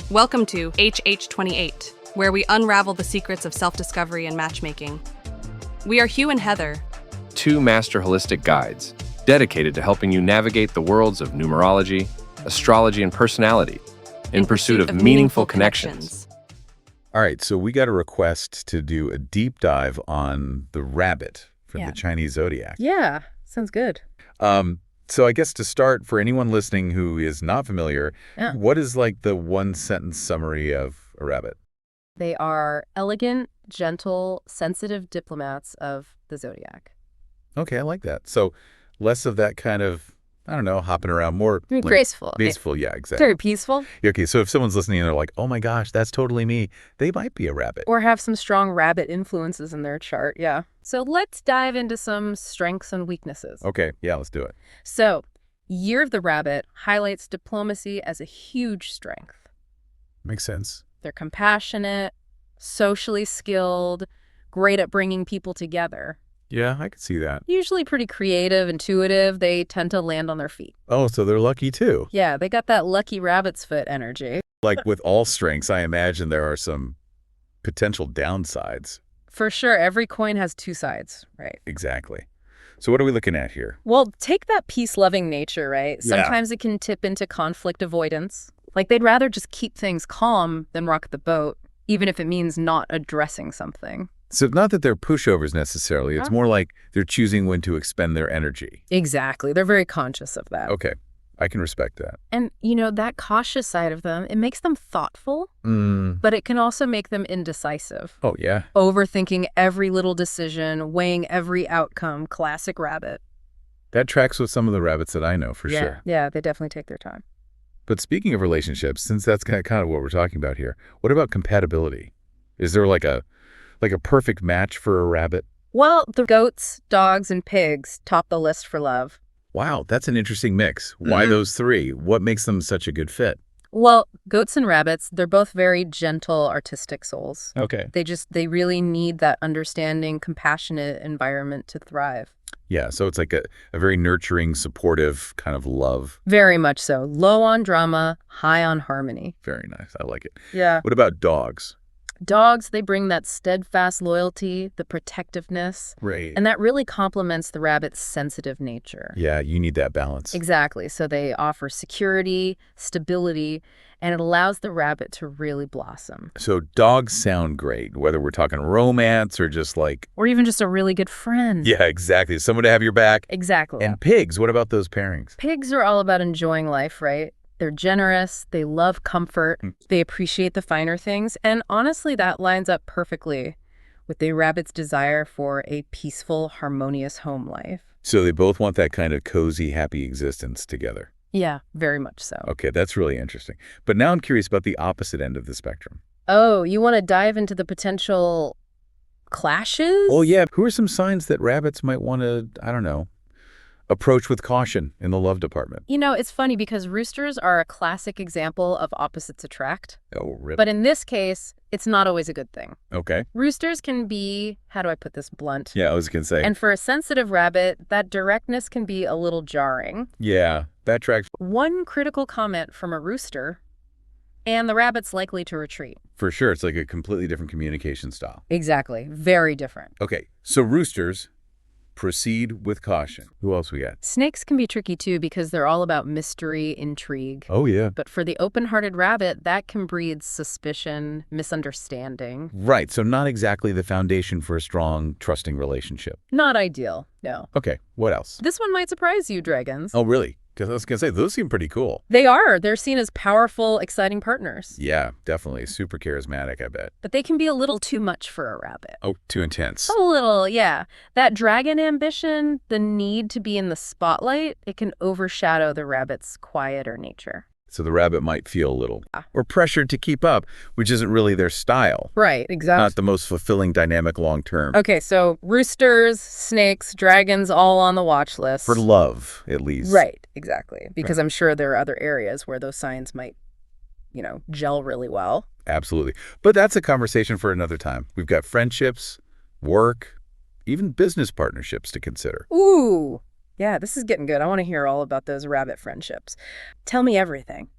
Welcome to HH28, where we unravel the secrets of self-discovery and matchmaking. We are Hugh and Heather, two master holistic guides dedicated to helping you navigate the worlds of numerology, astrology, and personality in pursuit of meaningful connections. All right, so we got a request to do a deep dive on the rabbit from the Chinese zodiac. Yeah, sounds good. So I guess to start, for anyone listening who is not familiar, what is like the one-sentence summary of a rabbit? They are elegant, gentle, sensitive diplomats of the zodiac. Okay, I like that. So less of that kind of, I don't know, hopping around, more like graceful. Graceful, yeah, exactly. Very peaceful. Okay, so if someone's listening and they're like, oh my gosh, that's totally me, they might be a rabbit. Or have some strong rabbit influences in their chart, yeah. So let's dive into some strengths and weaknesses. Okay, yeah, let's do it. So, Year of the Rabbit highlights diplomacy as a huge strength. Makes sense. They're compassionate, socially skilled, great at bringing people together. Yeah, I could see that. Usually pretty creative, intuitive. They tend to land on their feet. Oh, so they're lucky too. Yeah, they got that lucky rabbit's foot energy. Like with all strengths, I imagine there are some potential downsides. For sure, every coin has two sides, right? Exactly. So what are we looking at here? Well, take that peace-loving nature, right? Yeah. Sometimes it can tip into conflict avoidance. Like they'd rather just keep things calm than rock the boat, even if it means not addressing something. So not that they're pushovers necessarily. It's more like they're choosing when to expend their energy. Exactly. They're very conscious of that. Okay. I can respect that. And, you know, that cautious side of them, it makes them thoughtful, but it can also make them indecisive. Oh, yeah. Overthinking every little decision, weighing every outcome. Classic rabbit. That tracks with some of the rabbits that I know for sure. Yeah, they definitely take their time. But speaking of relationships, since that's kind of what we're talking about here, what about compatibility? Is there like a perfect match for a rabbit? Well, the goats, dogs, and pigs top the list for love. They that's an interesting mix. Why those three? What makes them such a good fit? Well, goats and rabbits, they're both very gentle, artistic souls. Okay. They really need that understanding, compassionate environment to thrive. Yeah, so it's like a very nurturing, supportive kind of love. Very much so. Low on drama, high on harmony. Very nice. I like it. Yeah. What about dogs? Dogs, they bring that steadfast loyalty, the protectiveness. Right. And that really complements the rabbit's sensitive nature. Yeah, you need that balance. Exactly. So they offer security, stability, and it allows the rabbit to really blossom. So dogs sound great, whether we're talking romance or just like... Or even just a really good friend. Yeah, exactly. Someone to have your back. Exactly. And pigs, what about those pairings? Pigs are all about enjoying life, right? They're generous, they love comfort, they appreciate the finer things, and honestly, that lines up perfectly with the rabbit's desire for a peaceful, harmonious home life. So they both want that kind of cozy, happy existence together. Yeah, very much so. Okay, that's really interesting. But now I'm curious about the opposite end of the spectrum. Oh, you want to dive into the potential clashes? Oh, yeah. Who are some signs that rabbits might want to, I don't know, approach with caution in the love department? You know, it's funny because roosters are a classic example of opposites attract. Oh, rip. But in this case, it's not always a good thing. Okay. Roosters can be, how do I put this, blunt? Yeah, I was going to say. And for a sensitive rabbit, that directness can be a little jarring. Yeah, that tracks. One critical comment from a rooster, and the rabbit's likely to retreat. For sure. It's like a completely different communication style. Exactly. Very different. Okay, so roosters, proceed with caution. Who else we got? Snakes can be tricky too because they're all about mystery, intrigue. Oh, yeah. But for the open-hearted rabbit, that can breed suspicion, misunderstanding. Right, so not exactly the foundation for a strong, trusting relationship. Not ideal, no. Okay, what else? This one might surprise you, dragons. Oh, really? Because I was going to say, those seem pretty cool. They are. They're seen as powerful, exciting partners. Yeah, definitely. Super charismatic, I bet. But they can be a little too much for a rabbit. Oh, too intense. A little, yeah. That dragon ambition, the need to be in the spotlight, it can overshadow the rabbit's quieter nature. So the rabbit might feel a little or pressured to keep up, which isn't really their style. Right, exactly. Not the most fulfilling dynamic long term. Okay, so roosters, snakes, dragons, all on the watch list. For love, at least. Right, exactly. Because I'm sure there are other areas where those signs might, you know, gel really well. Absolutely. But that's a conversation for another time. We've got friendships, work, even business partnerships to consider. Ooh. Yeah, this is getting good. I want to hear all about those rabbit friendships. Tell me everything.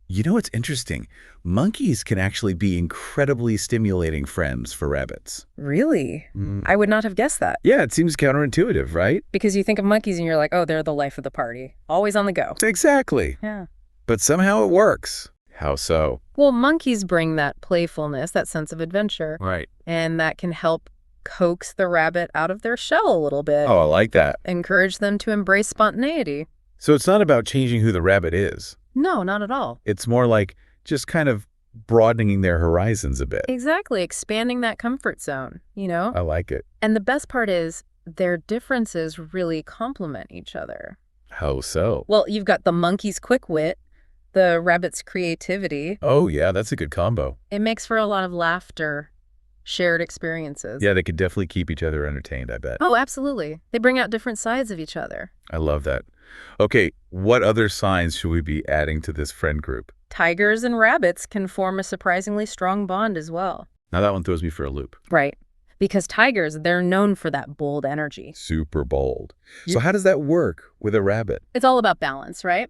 You know what's interesting? Monkeys can actually be incredibly stimulating friends for rabbits. Really? I would not have guessed that. Yeah, it seems counterintuitive, right? Because you think of monkeys and you're like, oh, they're the life of the party. Always on the go. Exactly. Yeah. But somehow it works. How so? Well, monkeys bring that playfulness, that sense of adventure. Right. And that can help coax the rabbit out of their shell a little bit. Oh, I like that. Encourage them to embrace spontaneity. So it's not about changing who the rabbit is. No, not at all. It's more like just kind of broadening their horizons a bit. Exactly. Expanding that comfort zone, you know? I like it. And the best part is their differences really complement each other. How so? Well, you've got the monkey's quick wit, the rabbit's creativity. Oh, yeah, that's a good combo. It makes for a lot of laughter, shared experiences. Yeah, they could definitely keep each other entertained, I bet. Oh, absolutely. They bring out different sides of each other. I love that. Okay, what other signs should we be adding to this friend group? Tigers and rabbits can form a surprisingly strong bond as well. Now that one throws me for a loop. Right. Because tigers, they're known for that bold energy. Super bold. So how does that work with a rabbit? It's all about balance, right?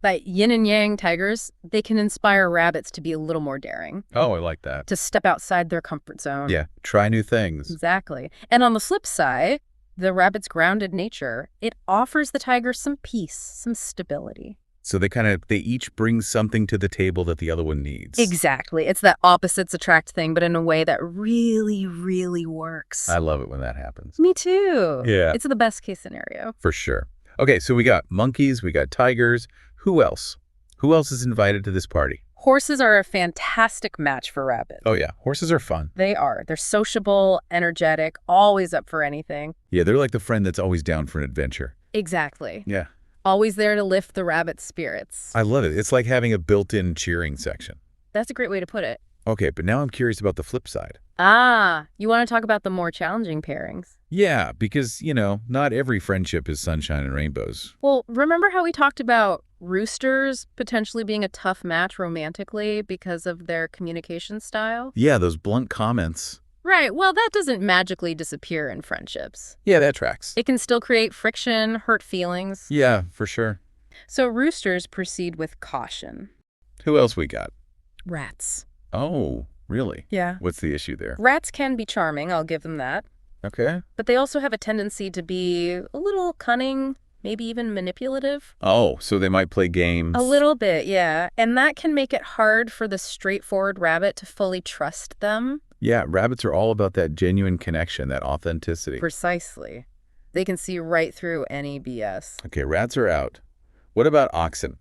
That yin and yang tigers, they can inspire rabbits to be a little more daring, Oh, I like that. to step outside their comfort zone. Yeah, try new things. Exactly. And on the flip side, the rabbit's grounded nature, it offers the tiger some peace, some stability. So they each bring something to the table that the other one needs. Exactly. It's that opposites attract thing, but in a way that really, really works. I love it when that happens. Me too. Yeah. It's the best case scenario. For sure. Okay, so we got monkeys, we got tigers. Who else? Who else is invited to this party? Horses are a fantastic match for rabbits. Oh, yeah. Horses are fun. They are. They're sociable, energetic, always up for anything. Yeah, they're like the friend that's always down for an adventure. Exactly. Yeah. Always there to lift the rabbit's spirits. I love it. It's like having a built-in cheering section. That's a great way to put it. Okay, but now I'm curious about the flip side. Ah, you want to talk about the more challenging pairings? Yeah, because, not every friendship is sunshine and rainbows. Well, remember how we talked about roosters potentially being a tough match romantically because of their communication style? Yeah, those blunt comments. Right. Well, that doesn't magically disappear in friendships. Yeah, that tracks. It can still create friction, hurt feelings. Yeah, for sure. So roosters proceed with caution. Who else we got? Rats. Oh, really? Yeah. What's the issue there? Rats can be charming, I'll give them that. Okay. But they also have a tendency to be a little cunning, maybe even manipulative. Oh, so they might play games. A little bit, yeah. And that can make it hard for the straightforward rabbit to fully trust them. Yeah, rabbits are all about that genuine connection, that authenticity. Precisely. They can see right through any BS. Okay, rats are out. What about oxen?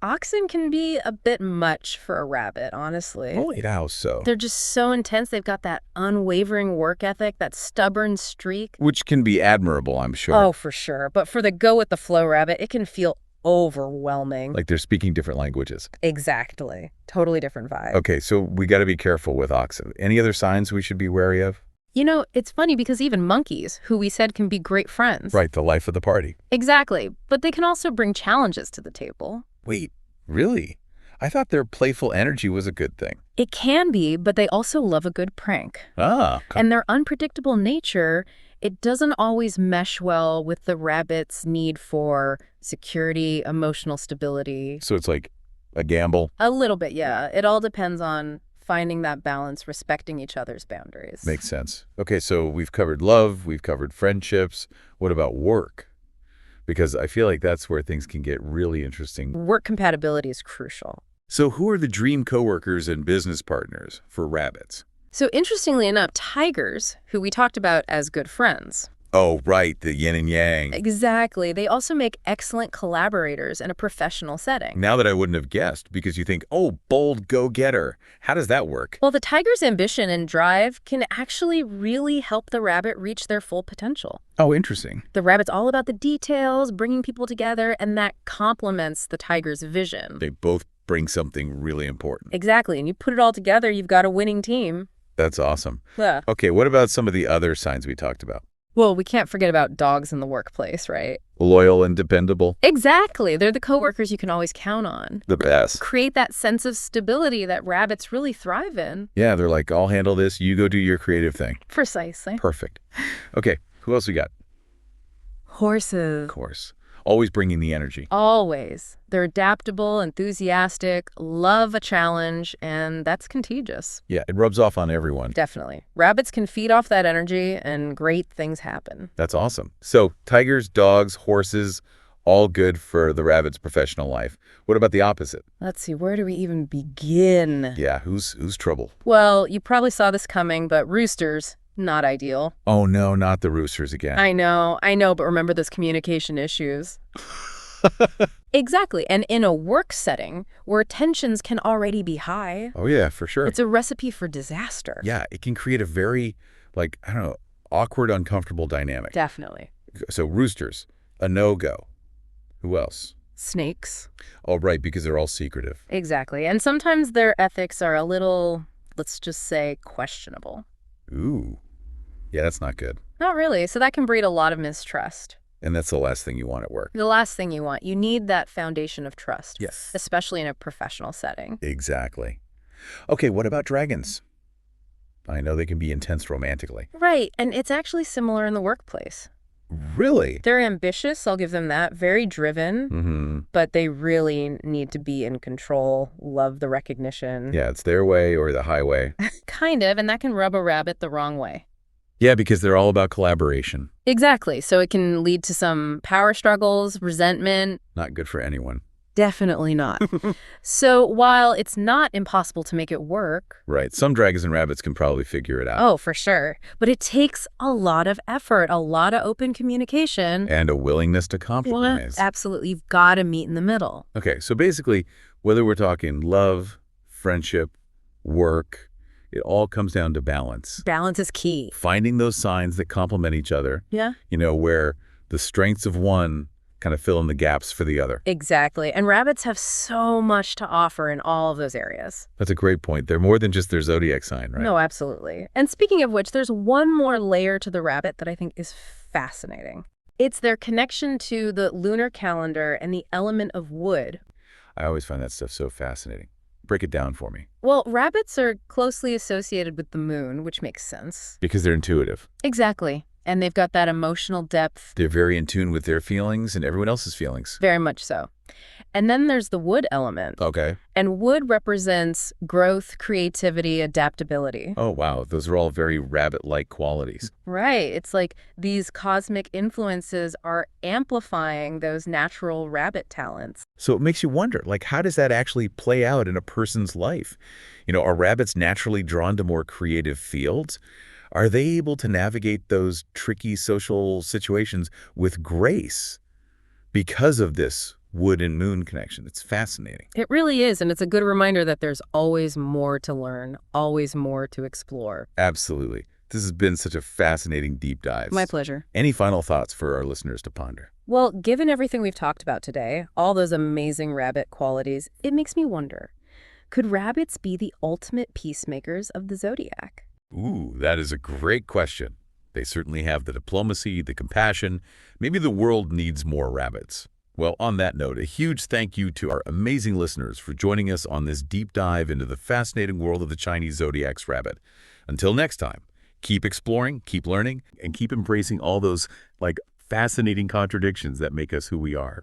Oxen can be a bit much for a rabbit, honestly. Oh, wait, how so? They're just so intense. They've got that unwavering work ethic, that stubborn streak. Which can be admirable, I'm sure. Oh, for sure. But for the go-with-the-flow rabbit, it can feel overwhelming. Like they're speaking different languages. Exactly. Totally different vibe. Okay, so we got to be careful with oxen. Any other signs we should be wary of? You know, it's funny because even monkeys, who we said can be great friends. Right, the life of the party. Exactly. But they can also bring challenges to the table. Wait, really? I thought their playful energy was a good thing. It can be, but they also love a good prank. Ah. And their unpredictable nature, it doesn't always mesh well with the rabbit's need for security, emotional stability. So it's like a gamble? A little bit, yeah. It all depends on finding that balance, respecting each other's boundaries. Makes sense. Okay, so we've covered love, we've covered friendships. What about work? Because I feel like that's where things can get really interesting. Work compatibility is crucial. So who are the dream coworkers and business partners for rabbits? So interestingly enough, tigers, who we talked about as good friends. Oh, right, the yin and yang. Exactly. They also make excellent collaborators in a professional setting. Now that I wouldn't have guessed, because you think, oh, bold go-getter. How does that work? Well, the tiger's ambition and drive can actually really help the rabbit reach their full potential. Oh, interesting. The rabbit's all about the details, bringing people together, and that complements the tiger's vision. They both bring something really important. Exactly. And you put it all together, you've got a winning team. That's awesome. Yeah. Okay, what about some of the other signs we talked about? Well, we can't forget about dogs in the workplace, right? Loyal and dependable. Exactly. They're the coworkers you can always count on. The best. Create that sense of stability that rabbits really thrive in. Yeah, they're like, I'll handle this. You go do your creative thing. Precisely. Perfect. Okay, who else we got? Horses. Of course. Always bringing the energy. Always. They're adaptable, enthusiastic, love a challenge, and that's contagious. Yeah, it rubs off on everyone. Definitely. Rabbits can feed off that energy, and great things happen. That's awesome. So tigers, dogs, horses, all good for the rabbit's professional life. What about the opposite? Let's see, where do we even begin? Yeah, who's trouble? Well, you probably saw this coming, but roosters, not ideal. Oh no, not the roosters again. I know, but remember those communication issues. Exactly, and in a work setting where tensions can already be high, Oh yeah, for sure. it's a recipe for disaster. Yeah, it can create a very, I don't know, awkward, uncomfortable dynamic. Definitely. So roosters, a no-go. Who else? Snakes. Oh, right, because they're all secretive. Exactly, and sometimes their ethics are a little, let's just say, questionable. Ooh. Yeah, that's not good. Not really, so that can breed a lot of mistrust. And that's the last thing you want at work. The last thing you want, you need that foundation of trust. Yes. Especially in a professional setting. Exactly. Okay, what about dragons? I know they can be intense romantically. Right, and it's actually similar in the workplace. Really? They're ambitious, I'll give them that, very driven, Mm-hmm. but they really need to be in control, love the recognition. Yeah, it's their way or the highway. Kind of, and that can rub a rabbit the wrong way. Yeah, because they're all about collaboration. Exactly, so it can lead to some power struggles, resentment. Not good for anyone. Definitely not. So while it's not impossible to make it work, Right. Some dragons and rabbits can probably figure it out. oh, for sure, but it takes a lot of effort, a lot of open communication. And a willingness to Well, compromise. absolutely, you've got to meet in the middle. Okay, so basically, whether we're talking love, friendship, work, it all comes down to balance. Balance is key. Finding those signs that complement each other, Yeah. where the strengths of one kind of fill in the gaps for the other. Exactly. And rabbits have so much to offer in all of those areas. That's a great point. They're more than just their zodiac sign, right? No, absolutely. And speaking of which, there's one more layer to the rabbit that I think is fascinating. It's their connection to the lunar calendar and the element of wood. I always find that stuff so fascinating. Break it down for me. Well, rabbits are closely associated with the moon, which makes sense. Because they're intuitive. Exactly. And they've got that emotional depth. They're very in tune with their feelings and everyone else's feelings. Very much so. And then there's the wood element. Okay. And wood represents growth, creativity, adaptability. Oh, wow. Those are all very rabbit-like qualities. Right. It's like these cosmic influences are amplifying those natural rabbit talents. So it makes you wonder, how does that actually play out in a person's life? Are rabbits naturally drawn to more creative fields? Are they able to navigate those tricky social situations with grace because of this wood and moon connection? It's fascinating. It really is, and it's a good reminder that there's always more to learn, always more to explore. Absolutely. This has been such a fascinating deep dive. My pleasure. Any final thoughts for our listeners to ponder? Well, given everything we've talked about today, all those amazing rabbit qualities, it makes me wonder, could rabbits be the ultimate peacemakers of the zodiac? Ooh, that is a great question. They certainly have the diplomacy, the compassion. Maybe the world needs more rabbits. Well, on that note, a huge thank you to our amazing listeners for joining us on this deep dive into the fascinating world of the Chinese zodiac's rabbit. Until next time, keep exploring, keep learning, and keep embracing all those, fascinating contradictions that make us who we are.